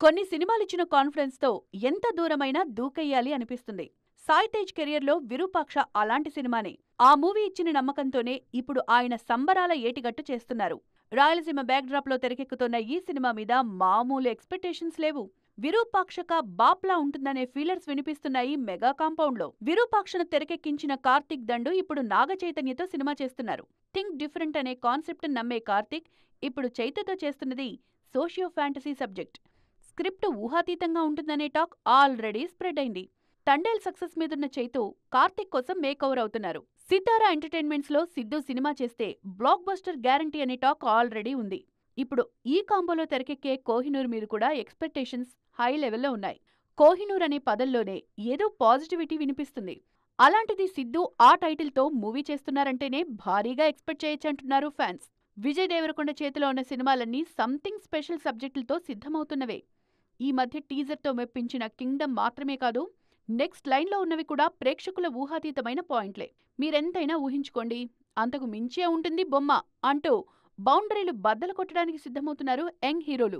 కొన్ని సినిమాలిచ్చిన కాన్ఫిడెన్స్‌తో ఎంత దూరమైనా దూకెయ్యాలి అనిపిస్తుంది. సాయి తేజ్ కెరియర్‌లో 'విరూపాక్ష' అలాంటి సినిమానే. ఆ మూవీ ఇచ్చిన నమ్మకంతోనే ఇప్పుడు ఆయన సంబరాల ఏటిగట్టు చేస్తున్నారు. రాయలసీమ బ్యాక్‌డ్రాప్‌లో తెరకెక్కుతోన్న ఈ సినిమా మీద మామూలు ఎక్స్‌పెక్టేషన్స్ లేవు. 'విరూపాక్ష'క బాప్‌లా ఉంటుందనే ఫీలర్స్ వినిపిస్తున్నాయి మెగా కాంపౌండ్‌లో. 'విరూపాక్ష'ను తెరకెక్కించిన కార్తీక్ దండు ఇప్పుడు నాగ చైతన్యతో సినిమా చేస్తున్నారు. థింక్ డిఫరెంట్ అనే కాన్సెప్ట్‌ని నమ్మే కార్తీక్ ఇప్పుడు చైతన్యతో చేస్తున్నది సోషియో ఫ్యాంటసీ సబ్జెక్ట్. స్క్రిప్ట్ ఊహాతీతంగా ఉంటుందనే టాక్ ఆల్రెడీ స్ప్రెడ్ అయింది. తండేల్ సక్సెస్ మీదున్న చైతు కార్తీక్ కోసం మేకోవర్ అవుతున్నారు. సితారా ఎంటర్టైన్మెంట్స్ లో సిద్ధు సినిమా చేస్తే బ్లాక్ బస్టర్ గ్యారంటీ అనే టాక్ ఆల్రెడీ ఉంది. ఇప్పుడు ఈ కాంబోలో తెరకెక్కే కోహినూర్ మీద కూడా ఎక్స్పెక్టేషన్స్ హై లెవెల్లో ఉన్నాయి. కోహినూర్ అనే పదంలోనే ఏదో పాజిటివిటీ వినిపిస్తుంది. అలాంటిది సిద్ధు ఆ టైటిల్ తో మూవీ చేస్తున్నారంటేనే భారీగా ఎక్స్పెక్ట్ చేయొచ్చంటున్నారు ఫ్యాన్స్. విజయ్ దేవరకొండ చేతిలో ఉన్న సినిమాలన్నీ సంథింగ్ స్పెషల్ సబ్జెక్టులతో సిద్ధమవుతున్నవే. ఈ మధ్య టీజర్తో మెప్పించిన కింగ్డమ్ మాత్రమే కాదు, నెక్స్ట్ లైన్లో ఉన్నవి కూడా ప్రేక్షకుల ఊహాతీతమైన పాయింట్లే. మీరెంతైనా ఊహించుకోండి, అంతకు మించే ఉంటుంది బొమ్మ అంటూ బౌండరీలు బద్దలు కొట్టడానికి సిద్ధమవుతున్నారు యంగ్ హీరోలు.